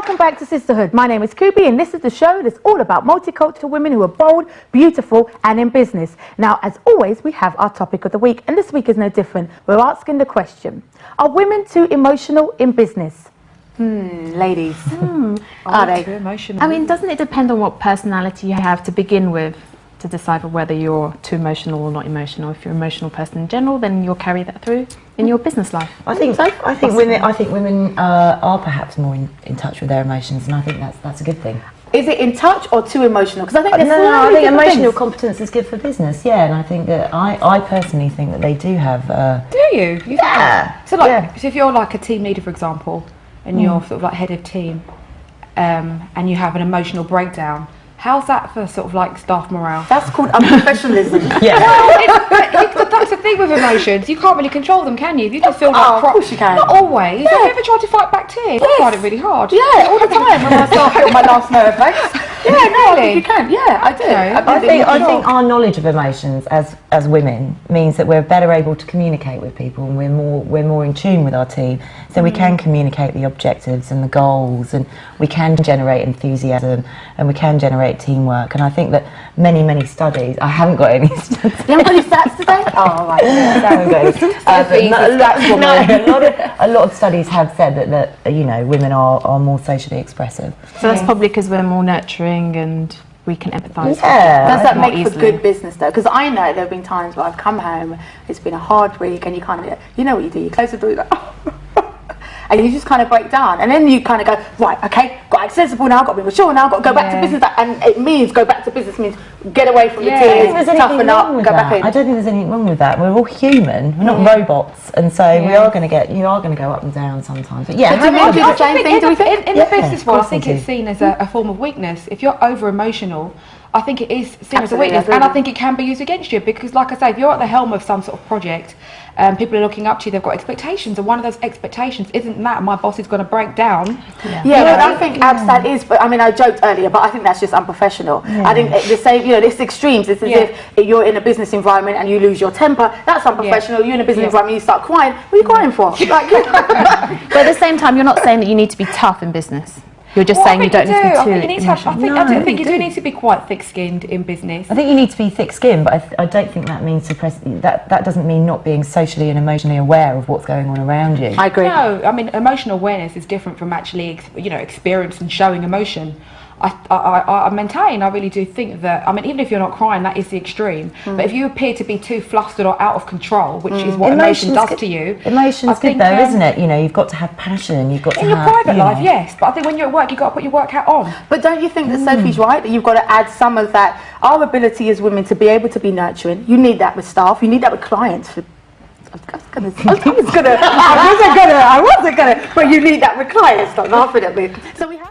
Welcome back to Sisterhood. My name is Kubi and this is the show that's all about multicultural women who are bold, beautiful and in business. Now, as always, we have our topic of the week and this week is no different. We're asking the question, are women too emotional in business? Ladies. Are they too emotional? I mean, doesn't it depend on what personality you have to begin with to decipher whether you're too emotional or not emotional? If you're an emotional person in general, then you'll carry that through in your business life. I think so. I think women are perhaps more in touch with their emotions, and I think that's a good thing. Is it in touch or too emotional? Because I think there's I think emotional competence is good for business. Yeah, and I think that I personally think that they do have. Do you? Yeah. So like, so if you're like a team leader, for example, and you're sort of like head of team, and you have an emotional breakdown. How's that for sort of like staff morale? That's called unprofessionalism. Yeah. Well, that's the thing with emotions. You can't really control them, can you? If you just feel like of course you can. Not always. Have you ever tried to fight back tears? I find it really hard. Yeah, all the time when I start on my last nerve base. Yeah, no, I think you can. Yeah, I do. I think our knowledge of emotions as women means that we're better able to communicate with people, and we're more in tune with our team, so we can communicate the objectives and the goals, and we can generate enthusiasm, and we can generate teamwork. And I think that many studies. I haven't got any stats. You haven't got any stats today? Oh, right. A lot of studies have said that you know, women are more socially expressive. So that's probably because we're more nurturing and we can empathise. Yeah. Does that make for good business though? Because I know there have been times where I've come home, it's been a hard week, and you kind of, you know what you do, you close the door, you're like, and you just kind of break down, and then you kind of go, right, okay, got accessible now, got to be mature now, got to go back to business, and it means go back to business means get away from the tears, toughen up, go back in. I don't think there's anything wrong with that. We're all human, we're not robots, and so you are going to go up and down sometimes. But yeah, do we do the same thing? Do we think? In the business world, I think it's seen as a form of weakness. If you're over emotional, I think it is seen as a weakness, and I think it can be used against you, because like I say, if you're at the helm of some sort of project, people are looking up to you, they've got expectations, and one of those expectations isn't that my boss is going to break down. I think that is, but I mean, I joked earlier, but I think that's just unprofessional. I think the same, you know, it's extremes. It's as if you're in a business environment and you lose your temper, that's unprofessional. You're in a business environment, you start crying, what are you crying for? Like, but at the same time, you're not saying that you need to be tough in business. You're just saying you don't need to be too emotional. I think you do need to be quite thick-skinned in business. I think you need to be thick-skinned, but I don't think that means that doesn't mean not being socially and emotionally aware of what's going on around you. I agree. No, I mean, emotional awareness is different from actually, you know, experience and showing emotion. I maintain, I really do think that, I mean, even if you're not crying, that is the extreme. But if you appear to be too flustered or out of control, which is what emotion does to you. Emotion's good though, isn't it? You know, you've got to have passion, you've got to have... In your private life, yes, but I think when you're at work, you've got to put your work hat on. But don't you think that Sophie's right, that you've got to add some of that, our ability as women to be able to be nurturing, you need that with staff, you need that with clients. I wasn't gonna, but you need that with clients, stop laughing at me. So we have